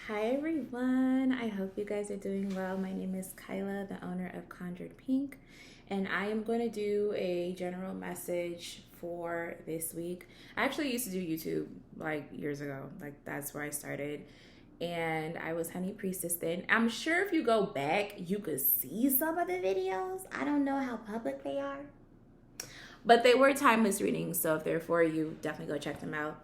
Hi everyone, I hope you guys are doing well. My name is Kyla, the owner of Conjured Pink, and I am going to do a general message for this week. I actually used to do YouTube like years ago, like that's where I started, and I was Honey Priestess then. I'm sure if you go back, you could see some of the videos. I don't know how public they are, but they were timeless readings, so if they're for you, definitely go check them out.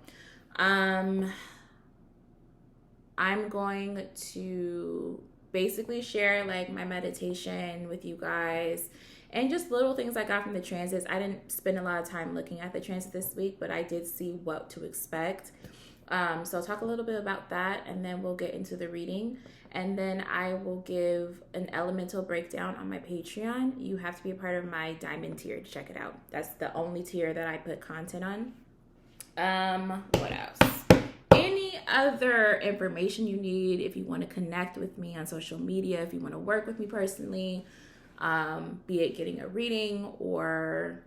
I'm going to basically share like my meditation with you guys and just little things I got from the transits. I didn't spend a lot of time looking at the transit this week, but I did see what to expect. So I'll talk a little bit about that, and then we'll get into the reading. And then I will give an elemental breakdown on my Patreon. You have to be a part of my diamond tier to check it out. That's the only tier that I put content on. What else? Any other information you need, if you want to connect with me on social media, if you want to work with me personally, be it getting a reading or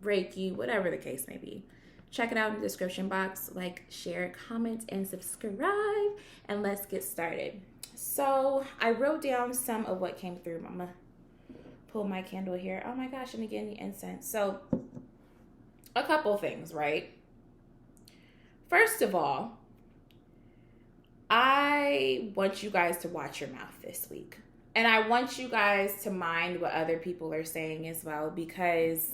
Reiki, whatever the case may be, check it out in the description box. Like, share, comment, and subscribe, and let's get started. So I wrote down some of what came through. I'm gonna pull my candle here. Oh my gosh, and again, the incense. So a couple things, right? First of all, I want you guys to watch your mouth this week. And I want you guys to mind what other people are saying as well, because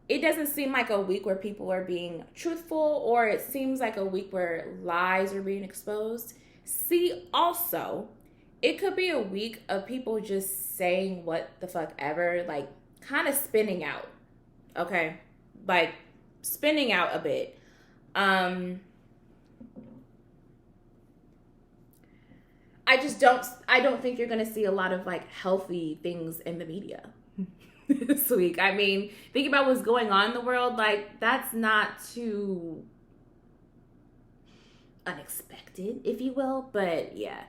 it doesn't seem like a week where people are being truthful, or it seems like a week where lies are being exposed. See, also, it could be a week of people just saying what the fuck ever, like kind of spinning out. Okay? Like spinning out a bit. I don't think you're going to see a lot of like healthy things in the media this week. I mean, think about what's going on in the world. Like, that's not too unexpected, if you will. But yeah.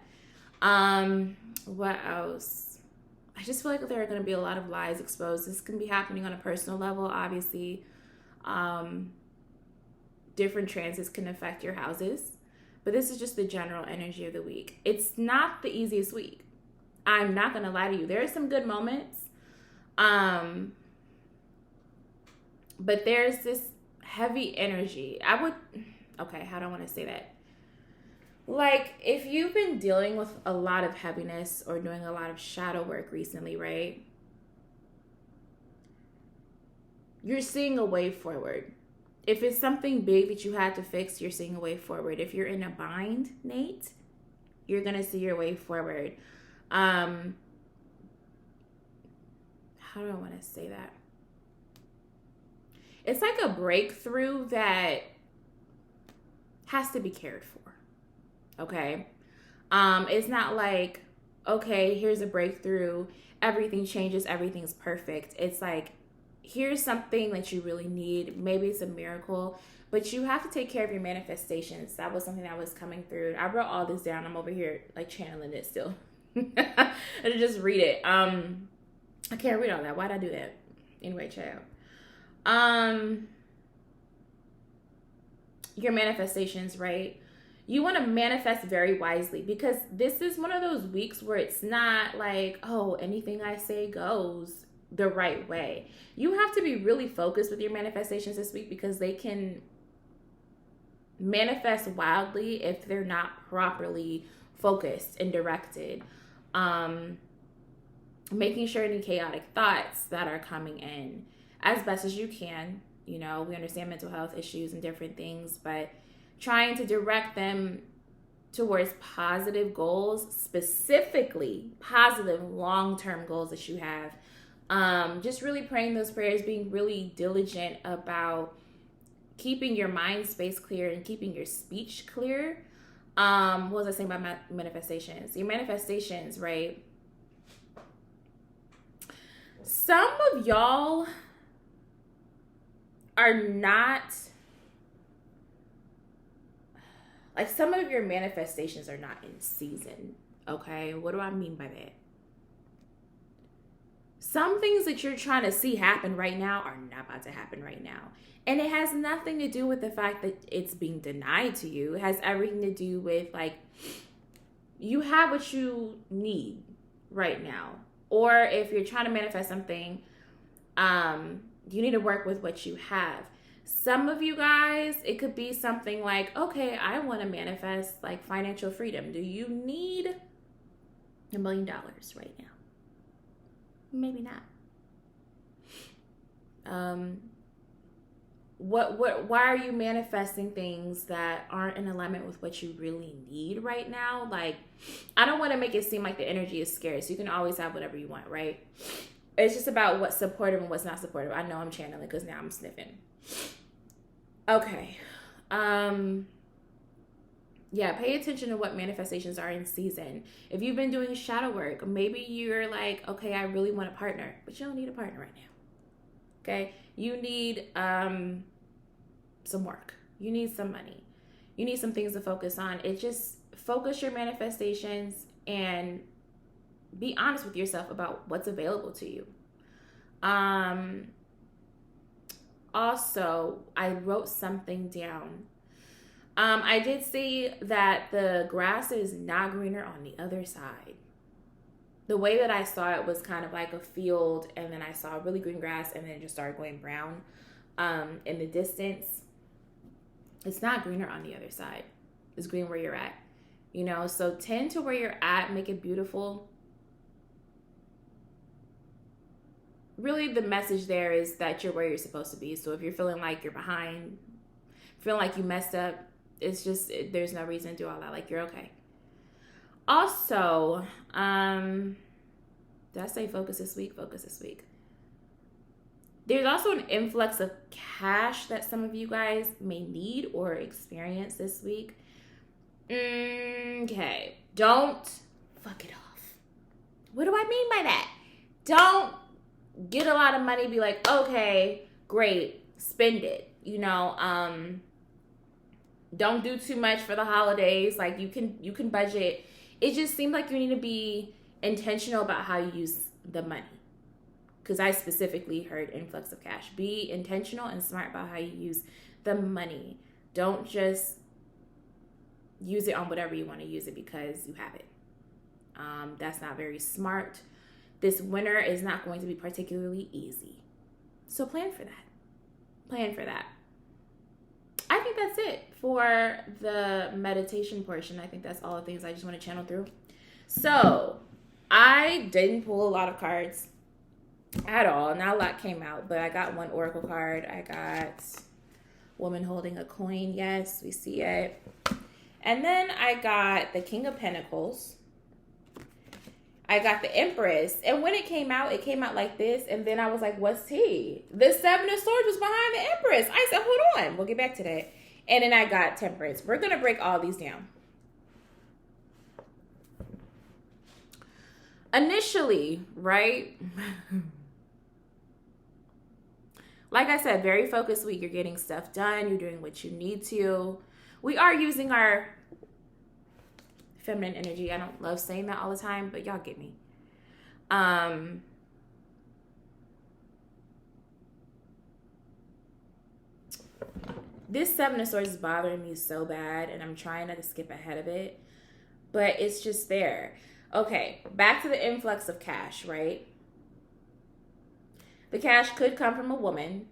What else? I just feel like there are going to be a lot of lies exposed. This can be happening on a personal level, obviously. Different transits can affect your houses, but this is just the general energy of the week. It's not the easiest week. I'm not going to lie to you. There are some good moments, but there's this heavy energy. How do I want to say that? Like, if you've been dealing with a lot of heaviness or doing a lot of shadow work recently, right? You're seeing a way forward. If it's something big that you had to fix, you're seeing a way forward. If you're in a bind, Nate, you're going to see your way forward. How do I want to say that? It's like a breakthrough that has to be cared for. Okay? It's not like, okay, here's a breakthrough, everything changes, everything's perfect. It's like, here's something that you really need. Maybe it's a miracle, but you have to take care of your manifestations. That was something that was coming through. I wrote all this down. I'm over here like channeling it still. I just read it. I can't read all that. Why'd I do that? Anyway, child. Your manifestations, right? You want to manifest very wisely, because this is one of those weeks where it's not like, oh, anything I say goes the right way. You have to be really focused with your manifestations this week, because they can manifest wildly if they're not properly focused and directed. Making sure any chaotic thoughts that are coming in as best as you can. You know, we understand mental health issues and different things, but trying to direct them towards positive goals, specifically positive long-term goals that you have. Just really praying those prayers, being really diligent about keeping your mind space clear and keeping your speech clear. What was I saying about manifestations? Your manifestations, right? Some of y'all are not, like, some of your manifestations are not in season. Okay, what do I mean by that? Some things that you're trying to see happen right now are not about to happen right now. And it has nothing to do with the fact that it's being denied to you. It has everything to do with, like, you have what you need right now. Or if you're trying to manifest something, you need to work with what you have. Some of you guys, it could be something like, okay, I want to manifest like financial freedom. Do you need $1 million right now? Maybe not. Why are you manifesting things that aren't in alignment with what you really need right now? Like, I don't want to make it seem like the energy is scarce. You can always have whatever you want, right? It's just about what's supportive and what's not supportive. I know I'm channeling because now I'm sniffing. Okay. Yeah, pay attention to what manifestations are in season. If you've been doing shadow work, maybe you're like, okay, I really want a partner, but you don't need a partner right now. Okay? You need some work. You need some money. You need some things to focus on. It just focus your manifestations and be honest with yourself about what's available to you. Also, I wrote something down. I did see that the grass is not greener on the other side. The way that I saw it was kind of like a field, and then I saw really green grass, and then it just started going brown in the distance. It's not greener on the other side. It's green where you're at. You know, so tend to where you're at, make it beautiful. Really, the message there is that you're where you're supposed to be. So if you're feeling like you're behind, feeling like you messed up, it's just, there's no reason to do all that. Like, you're okay. Also, did I say focus this week? Focus this week. There's also an influx of cash that some of you guys may need or experience this week. Okay. Don't fuck it off. What do I mean by that? Don't get a lot of money, be like, okay, great, spend it. You know, don't do too much for the holidays. Like, you can budget. It just seems like you need to be intentional about how you use the money. Because I specifically heard influx of cash. Be intentional and smart about how you use the money. Don't just use it on whatever you want to use it because you have it. That's not very smart. This winter is not going to be particularly easy. So plan for that. Plan for that. I think that's it for the meditation portion. I think that's all the things I just want to channel through. So I didn't pull a lot of cards at all. Not a lot came out, but I got one oracle card. I got woman holding a coin. Yes, we see it. And then I got the King of Pentacles. I got the Empress. And when it came out like this. And then I was like, what's tea? The Seven of Swords was behind the Empress. I said, hold on. We'll get back to that. And then I got Temperance. We're going to break all these down. Initially, right? Like I said, very focused week. You're getting stuff done. You're doing what you need to. We are using our feminine energy. I don't love saying that all the time, but y'all get me. This Seven of Swords is bothering me so bad, and I'm trying not to skip ahead of it, but it's just there. Okay, back to the influx of cash, right? The cash could come from a woman.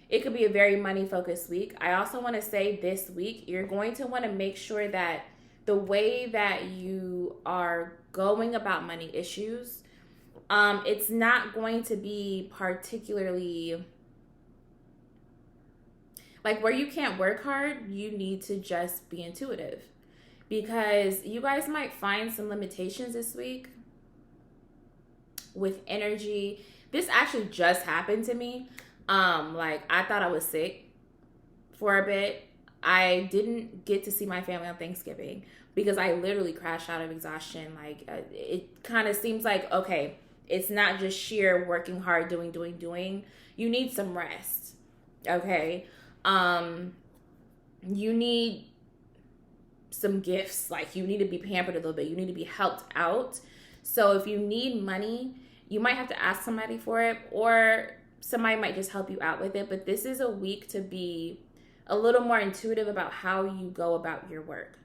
It could be a very money-focused week. I also want to say this week, you're going to want to make sure that the way that you are going about money issues, it's not going to be particularly, like, where you can't work hard, you need to just be intuitive. Because you guys might find some limitations this week with energy. This actually just happened to me. Like, I thought I was sick for a bit. I didn't get to see my family on Thanksgiving because I literally crashed out of exhaustion. Like, it kind of seems like, okay, it's not just sheer working hard, doing. You need some rest, okay? You need some gifts. Like, you need to be pampered a little bit. You need to be helped out. So if you need money, you might have to ask somebody for it, or somebody might just help you out with it. But this is a week to be a little more intuitive about how you go about your work.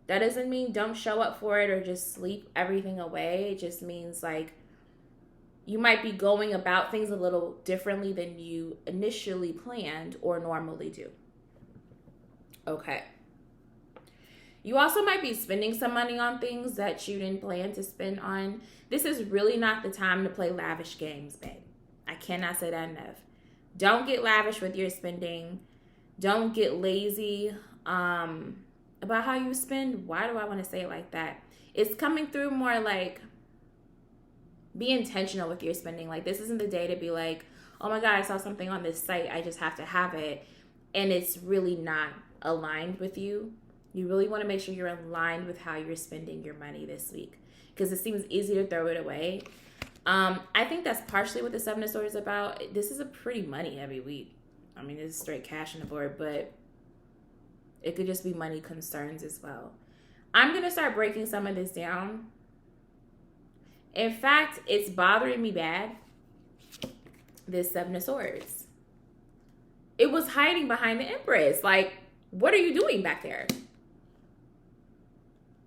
That doesn't mean don't show up for it or just sleep everything away. It just means like you might be going about things a little differently than you initially planned or normally do. Okay. You also might be spending some money on things that you didn't plan to spend on. This is really not the time to play lavish games, babe. I cannot say that enough. Don't get lavish with your spending. Don't get lazy about how you spend. Why do I want to say it like that? It's coming through more like be intentional with your spending. Like, this isn't the day to be like, oh my God, I saw something on this site, I just have to have it. And it's really not aligned with you. You really want to make sure you're aligned with how you're spending your money this week, because it seems easy to throw it away. I think that's partially what the Seven of Swords is about. This is a pretty money heavy week. I mean, it's straight cash on the board, but it could just be money concerns as well. I'm going to start breaking some of this down. In fact, it's bothering me bad, this Seven of Swords. It was hiding behind the Empress. Like, what are you doing back there?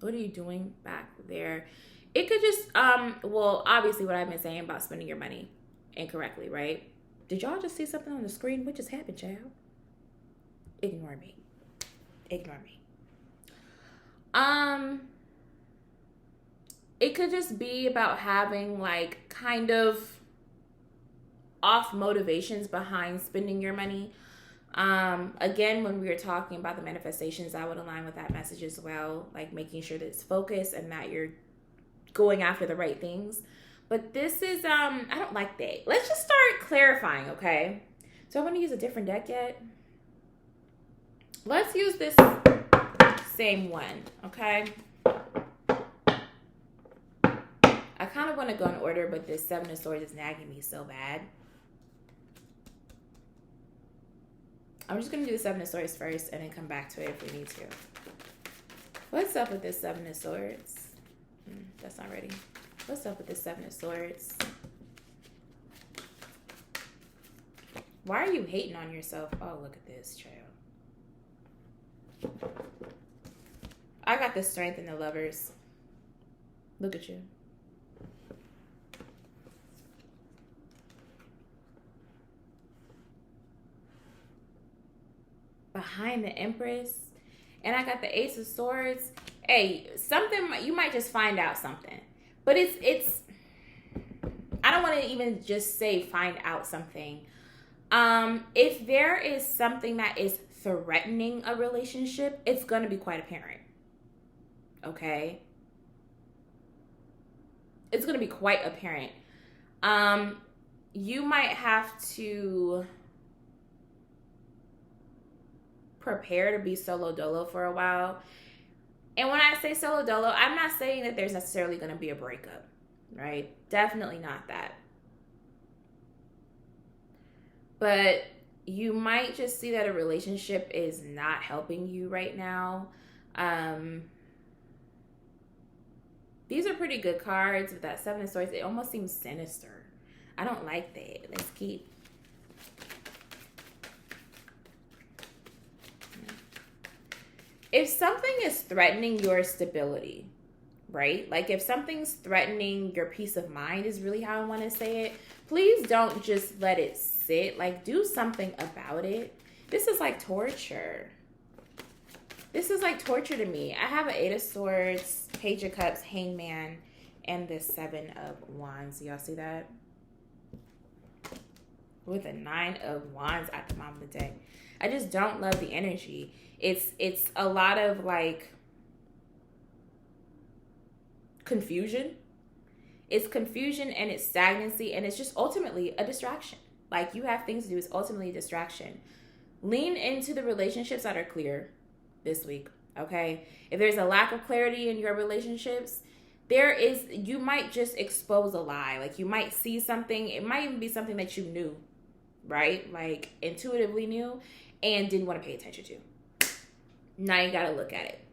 What are you doing back there? It could just, well, obviously what I've been saying about spending your money incorrectly, right? Did y'all just see something on the screen? What just happened, child? Ignore me. Ignore me. It could just be about having like kind of off motivations behind spending your money. Again, when we were talking about the manifestations, I would align with that message as well. Like making sure that it's focused and that you're going after the right things. But this is, I don't like that. Let's just start clarifying, okay? So I want to use a different deck yet. Let's use this same one, okay? I kind of want to go in order, but this Seven of Swords is nagging me so bad. I'm just going to do the Seven of Swords first and then come back to it if we need to. What's up with this Seven of Swords? That's not ready. What's up with this Seven of Swords? Why are you hating on yourself? Oh, look at this, child. I got the Strength in the Lovers. Look at you. Behind the Empress. And I got the Ace of Swords. Hey, something, you might just find out something. But it's I don't want to even just say find out something. If there is something that is threatening a relationship, it's going to be quite apparent. Okay? It's going to be quite apparent. You might have to prepare to be solo dolo for a while. And when I say solo dolo, I'm not saying that there's necessarily going to be a breakup, right? Definitely not that. But you might just see that a relationship is not helping you right now. These are pretty good cards. With that Seven of Swords, it almost seems sinister. I don't like that. Let's keep. If something is threatening your stability, right? Like if something's threatening your peace of mind is really how I want to say it. Please don't just let it sit. Like do something about it. This is like torture. This is like torture to me. I have an Eight of Swords, Page of Cups, Hangman, and this Seven of Wands. Y'all see that? With a Nine of Wands at the bottom of the deck. I just don't love the energy. It's a lot of like confusion. It's confusion and it's stagnancy and it's just ultimately a distraction. Like you have things to do. It's ultimately a distraction. Lean into the relationships that are clear this week, okay? If there's a lack of clarity in your relationships, you might just expose a lie. Like you might see something. It might even be something that you knew, right? Like intuitively knew and didn't want to pay attention to. Now you got to look at it.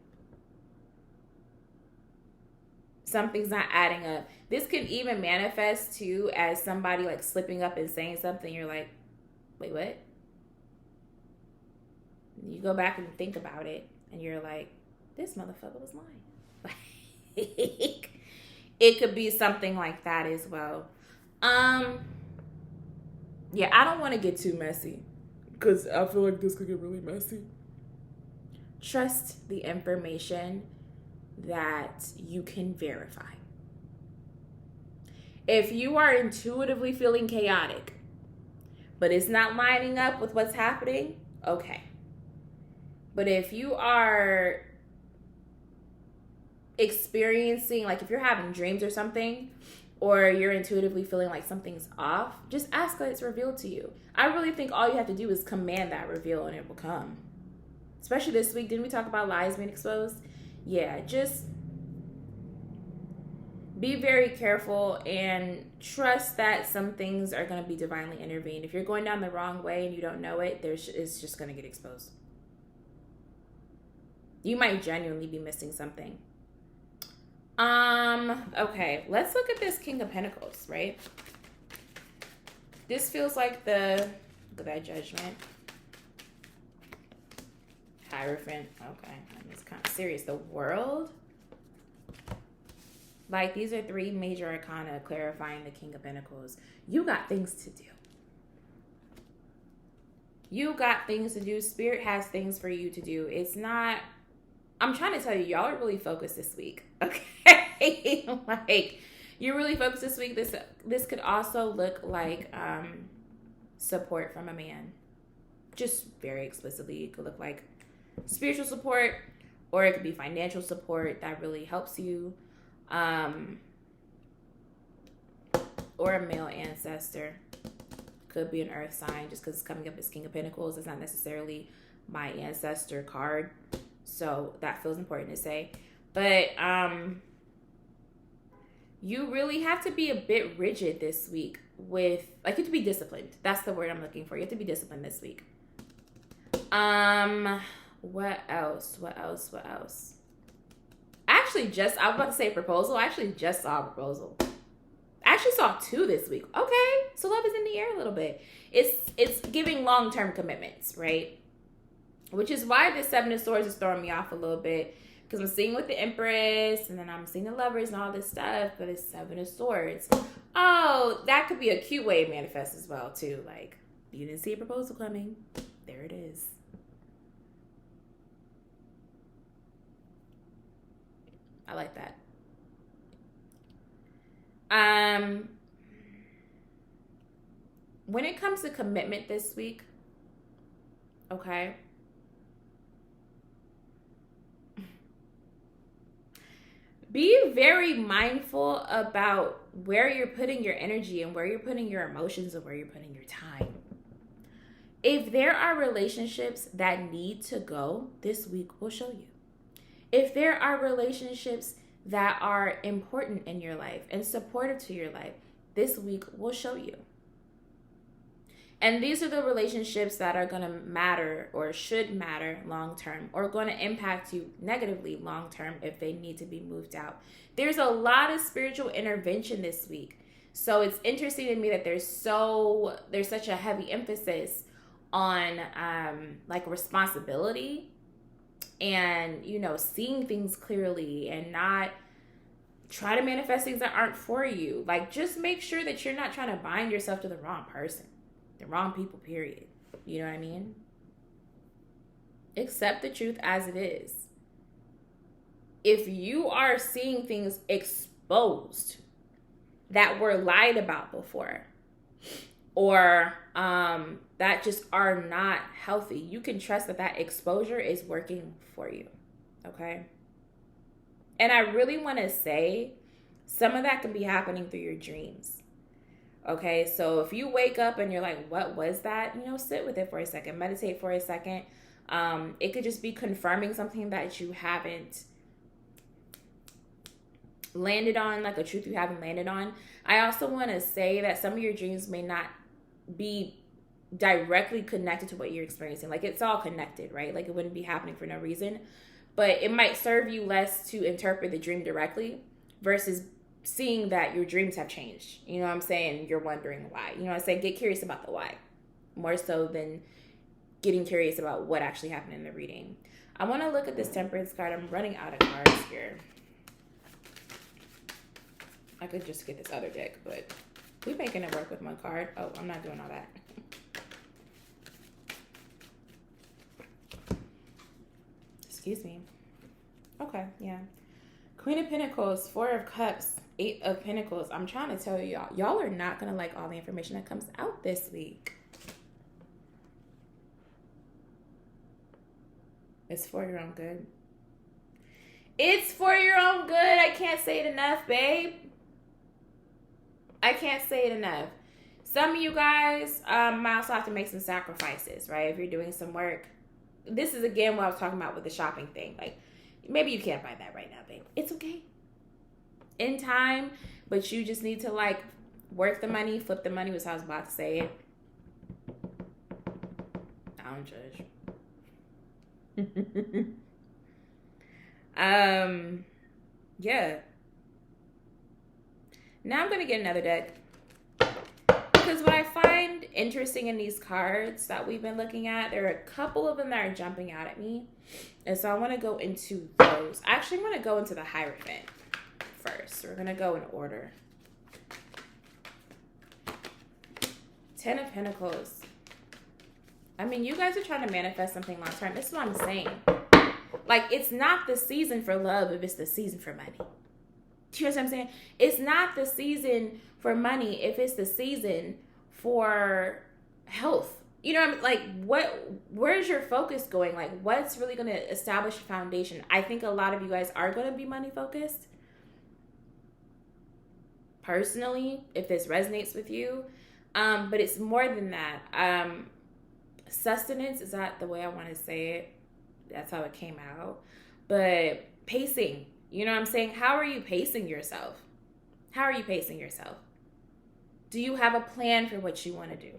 Something's not adding up. This can even manifest too as somebody like slipping up and saying something. You're like, wait, what? You go back and think about it and you're like, this motherfucker was lying. Like, it could be something like that as well. Yeah, I don't want to get too messy because I feel like this could get really messy. Trust the information that you can verify. If you are intuitively feeling chaotic, but it's not lining up with what's happening, okay. But if you are experiencing, like if you're having dreams or something, or you're intuitively feeling like something's off, just ask that it's revealed to you. I really think all you have to do is command that reveal and it will come. Especially this week. Didn't we talk about lies being exposed? Yeah, just be very careful and trust that some things are going to be divinely intervened. If you're going down the wrong way and you don't know it, it's just going to get exposed. You might genuinely be missing something. Okay, let's look at this King of Pentacles, right? This feels like look at that Judgment. Hierophant, okay, it's kind of serious. The World. Like, these are three major arcana clarifying the King of Pentacles. You got things to do. You got things to do. Spirit has things for you to do. It's not... I'm trying to tell you, y'all are really focused this week, okay? Like, you're really focused this week. This could also look like support from a man. Just very explicitly, it could look like spiritual support, or it could be financial support that really helps you, or a male ancestor. Could be an earth sign, just because it's coming up as King of Pentacles. It's not necessarily my ancestor card. So that feels important to say. But you really have to be a bit rigid this week with, like, you have to be disciplined. That's the word I'm looking for. You have to be disciplined this week. What else? I was about to say proposal. I actually just saw a proposal. I actually saw two this week. Okay. So love is in the air a little bit. It's giving long-term commitments, right? Which is why this Seven of Swords is throwing me off a little bit. Because I'm seeing with the Empress, and then I'm seeing the Lovers and all this stuff, but it's Seven of Swords. Oh, that could be a cute way to manifest as well, too. Like, you didn't see a proposal coming. There it is. I like that. When it comes to commitment this week, okay, be very mindful about where you're putting your energy and where you're putting your emotions and where you're putting your time. If there are relationships that need to go, this week will show you. If there are relationships that are important in your life and supportive to your life, this week will show you. And these are the relationships that are going to matter or should matter long-term, or going to impact you negatively long-term if they need to be moved out. There's a lot of spiritual intervention this week. So it's interesting to me that there's such a heavy emphasis on like responsibility and, you know, seeing things clearly and not try to manifest things that aren't for you. Like, just make sure that you're not trying to bind yourself to the wrong person. The wrong people, period. You know what I mean? Accept the truth as it is. If you are seeing things exposed that were lied about before, or that just are not healthy, you can trust that exposure is working for you. Okay? And I really want to say, some of that can be happening through your dreams. Okay, so if you wake up and you're like, what was that? You know, sit with it for a second. Meditate for a second. It could just be confirming something that you haven't landed on, like a truth you haven't landed on. I also want to say that some of your dreams may not be directly connected to what you're experiencing. Like, it's all connected, right? Like, it wouldn't be happening for no reason. But it might serve you less to interpret the dream directly versus seeing that your dreams have changed. You know what I'm saying? You're wondering why. You know what I'm saying? Get curious about the why, more so than getting curious about what actually happened in the reading. I want to look at this Temperance card. I'm running out of cards here. I could just get this other deck, but we're making it work with one card. Oh, I'm not doing all that. Excuse me. Okay, yeah. Queen of Pentacles, Four of Cups, Eight of Pentacles. I'm trying to tell y'all, y'all are not going to like all the information that comes out this week. It's for your own good. It's for your own good. I can't say it enough, babe. I can't say it enough. Some of you guys might also have to make some sacrifices, right? If you're doing some work. This is, again, what I was talking about with the shopping thing. Like, maybe you can't buy that right now, babe. It's okay. In time, but you just need to, like, work the money, flip the money was how I was about to say it. I don't judge. Yeah. Now I'm going to get another deck. Because what I find interesting in these cards that we've been looking at, there are a couple of them that are jumping out at me. And so I want to go into those. Actually, I'm going to go into the Hierophant first. We're going to go in order. Ten of Pentacles. I mean, you guys are trying to manifest something long term. This is what I'm saying. Like, it's not the season for love if it's the season for money. Do you know what I'm saying? It's not the season for money if it's the season for health. You know what I mean? Like, where's your focus going? Like, what's really going to establish a foundation? I think a lot of you guys are going to be money focused. Personally, if this resonates with you. But it's more than that. Sustenance, is that the way I want to say it? That's how it came out. But pacing, you know what I'm saying? How are you pacing yourself? How are you pacing yourself? Do you have a plan for what you want to do?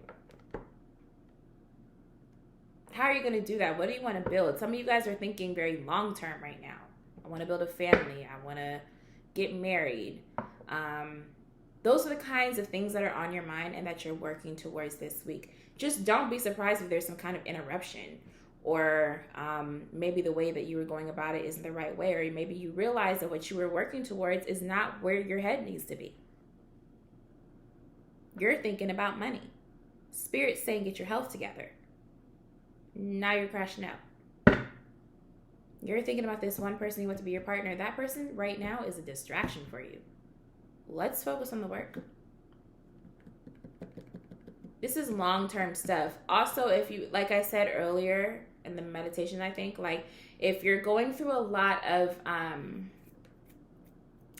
How are you going to do that? What do you want to build? Some of you guys are thinking very long term right now. I want to build a family. I want to get married. Those are the kinds of things that are on your mind and that you're working towards this week. Just don't be surprised if there's some kind of interruption, or maybe the way that you were going about it isn't the right way, or maybe you realize that what you were working towards is not where your head needs to be. You're thinking about money. Spirit's saying get your health together. Now you're crashing out. You're thinking about this one person you want to be your partner. That person right now is a distraction for you. Let's focus on the work. This is long-term stuff. Also, if you, like I said earlier in the meditation, I think, like, if you're going through a lot of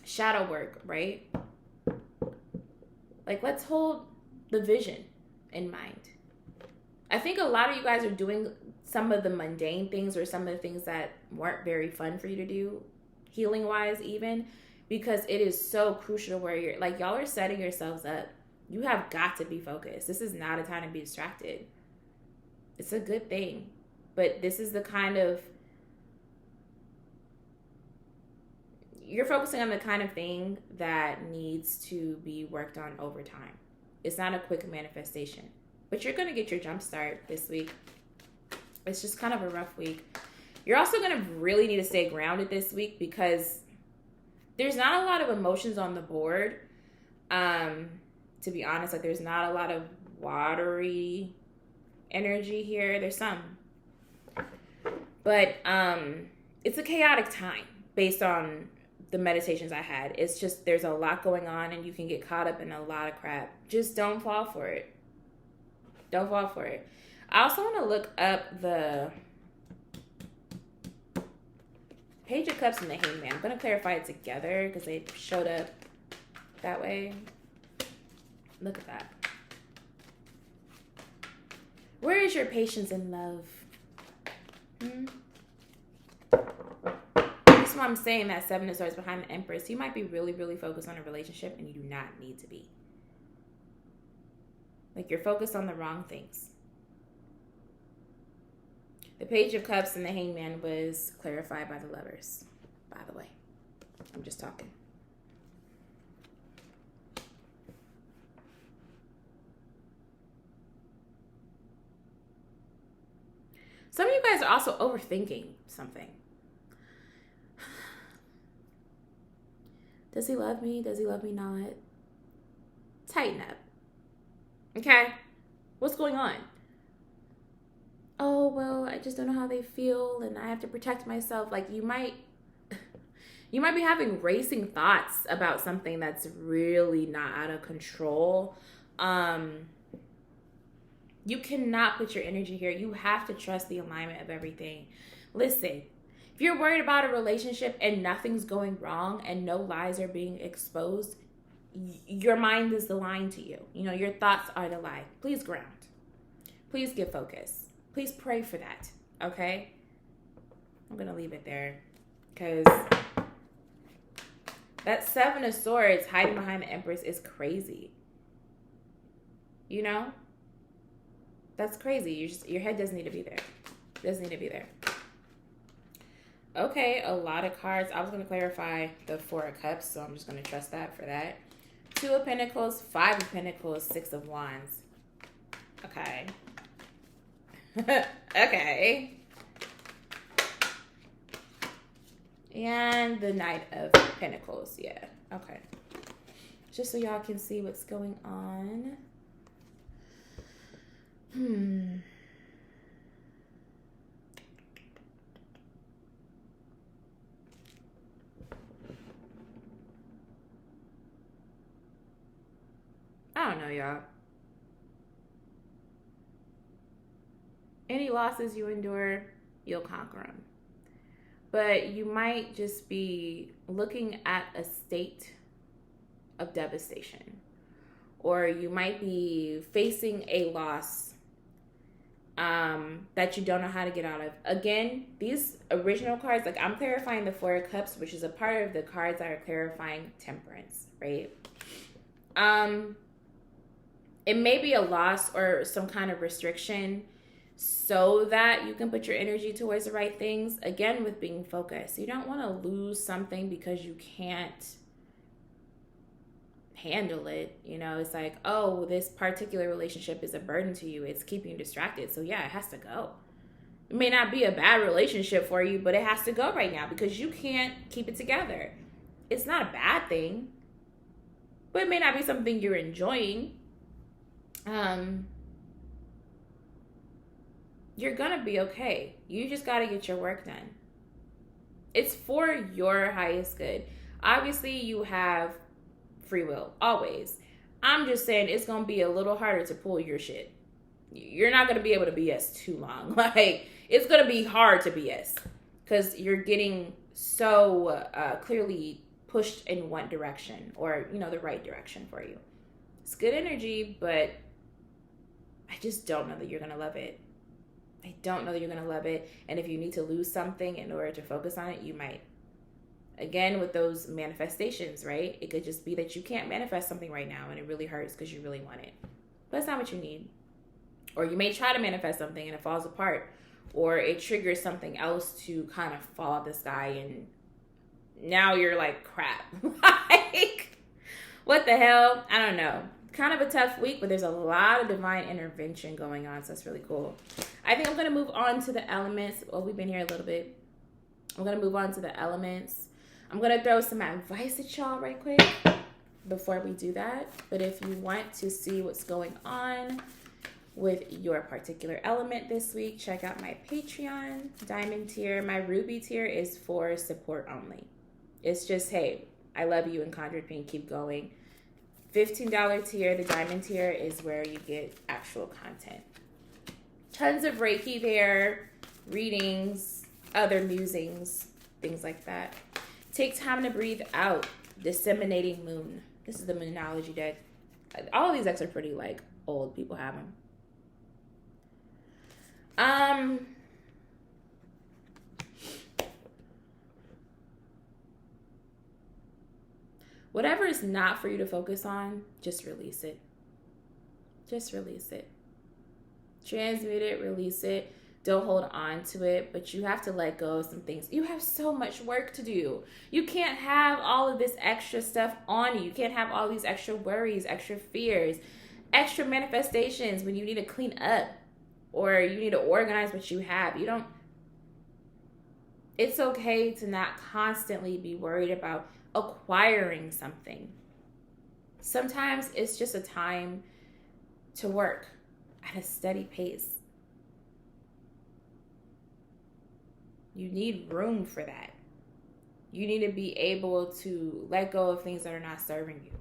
shadow work, right? Like, let's hold the vision in mind. I think a lot of you guys are doing some of the mundane things, or some of the things that weren't very fun for you to do, healing-wise even, because it is so crucial where you're, like, y'all are setting yourselves up. You have got to be focused. This is not a time to be distracted. It's a good thing. But this is the kind of, you're focusing on the kind of thing that needs to be worked on over time. It's not a quick manifestation. But you're going to get your jump start this week. It's just kind of a rough week. You're also going to really need to stay grounded this week, because there's not a lot of emotions on the board. To be honest, like, there's not a lot of watery energy here. There's some. But it's a chaotic time based on the meditations I had. It's just, there's a lot going on and you can get caught up in a lot of crap. Just don't fall for it. Don't fall for it. I also want to look up the Page of Cups and the Hangman. I'm going to clarify it together because they showed up that way. Look at that. Where is your patience and love? That's why I'm saying that Seven of Swords behind the Empress. You might be really, really focused on a relationship and you do not need to be. Like, you're focused on the wrong things. The Page of Cups and the Hangman was clarified by the Lovers, by the way. I'm just talking. Some of you guys are also overthinking something. Does he love me? Does he love me not? Tighten up. Okay? What's going on? Oh, well, I just don't know how they feel and I have to protect myself. Like, you might be having racing thoughts about something that's really not out of control. You cannot put your energy here. You have to trust the alignment of everything. Listen, if you're worried about a relationship and nothing's going wrong and no lies are being exposed, your mind is the lying to you. You know, your thoughts are the lie. Please ground. Please get focused. Please pray for that, okay? I'm going to leave it there because that Seven of Swords hiding behind the Empress is crazy. You know? That's crazy. Your head doesn't need to be there. It doesn't need to be there. Okay, a lot of cards. I was going to clarify the Four of Cups, so I'm just going to trust that for that. Two of Pentacles, Five of Pentacles, Six of Wands. Okay. Okay. And the Knight of Pentacles. Yeah. Okay. Just so y'all can see what's going on. I don't know, y'all. Any losses you endure, you'll conquer them. But you might just be looking at a state of devastation. Or you might be facing a loss that you don't know how to get out of. Again, these original cards, like I'm clarifying the Four of Cups, which is a part of the cards that are clarifying temperance, right? It may be a loss or some kind of restriction so that you can put your energy towards the right things. Again, with being focused. You don't want to lose something because you can't handle it. You know, it's like, oh, this particular relationship is a burden to you. It's keeping you distracted. So yeah, it has to go. It may not be a bad relationship for you, but it has to go right now because you can't keep it together. It's not a bad thing, but it may not be something you're enjoying. You're gonna be okay. You just gotta get your work done. It's for your highest good. Obviously, you have free will, always. I'm just saying it's gonna be a little harder to pull your shit. You're not gonna be able to BS too long. Like, it's gonna be hard to BS because you're getting so clearly pushed in one direction, or, you know, the right direction for you. It's good energy, but I just don't know that you're gonna love it. I don't know that you're going to love it. And if you need to lose something in order to focus on it, you might. Again, with those manifestations, right? It could just be that you can't manifest something right now and it really hurts because you really want it. But that's not what you need. Or you may try to manifest something and it falls apart. Or it triggers something else to kind of fall out the sky and now you're like, crap. Like, what the hell? I don't know. Kind of a tough week, but there's a lot of divine intervention going on, so that's really cool. I think I'm going to move on to the elements. Well, we've been here a little bit. I'm going to move on to the elements. I'm going to throw some advice at y'all right quick before we do that. But if you want to see what's going on with your particular element this week, check out my Patreon diamond tier. My ruby tier is for support only. It's just, hey, I love you and Conjured Pink, keep going. $15 tier, the diamond tier, is where you get actual content. Tons of Reiki there, readings, other musings, things like that. Take time to breathe out. Disseminating moon. This is the Moonology deck. All of these decks are pretty, like, old. People have them. Whatever is not for you to focus on, just release it. Just release it. Transmute it, release it. Don't hold on to it, but you have to let go of some things. You have so much work to do. You can't have all of this extra stuff on you. You can't have all these extra worries, extra fears, extra manifestations when you need to clean up or you need to organize what you have. You don't It's okay to not constantly be worried about acquiring something. Sometimes it's just a time to work at a steady pace. You need room for that. You need to be able to let go of things that are not serving you.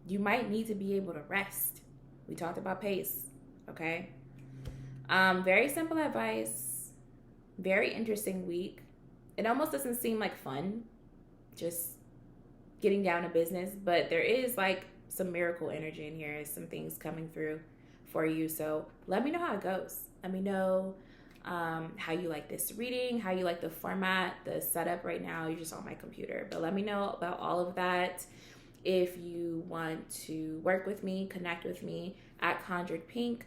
You might need to be able to rest. We talked about pace, okay? Very simple advice. Very interesting week. It almost doesn't seem like fun, just getting down to business, but there is like some miracle energy in here. Some things coming through for you. So let me know how it goes. Let me know how you like this reading, how you like the format, the setup right now. You're just on my computer, but let me know about all of that. If you want to work with me, connect with me at conjuredpink,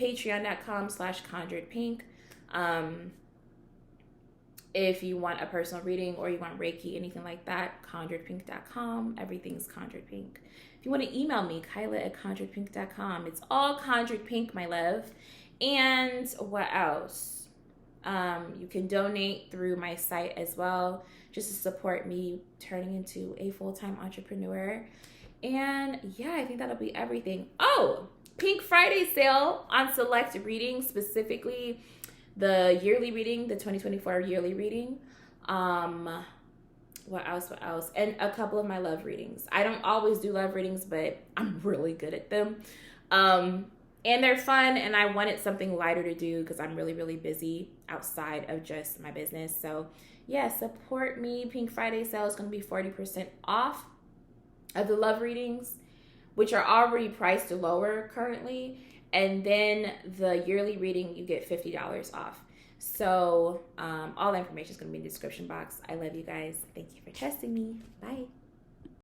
patreon.com/conjuredpink. If you want a personal reading or you want Reiki, anything like that, conjuredpink.com. Everything's Conjured Pink. If you want to email me, Kyla@conjuredpink.com. It's all Conjured Pink, my love. And what else? You can donate through my site as well, just to support me turning into a full-time entrepreneur. And yeah, I think that'll be everything. Oh, Pink Friday sale on select readings, specifically the yearly reading, the 2024 yearly reading. What else? And a couple of my love readings. I don't always do love readings, but I'm really good at them. And they're fun, and I wanted something lighter to do because I'm really, really busy outside of just my business. So yeah, support me. Pink Friday sale is going to be 40% off of the love readings, which are already priced lower currently. And then the yearly reading, you get $50 off. So all the information is going to be in the description box. I love you guys. Thank you for testing me. Bye.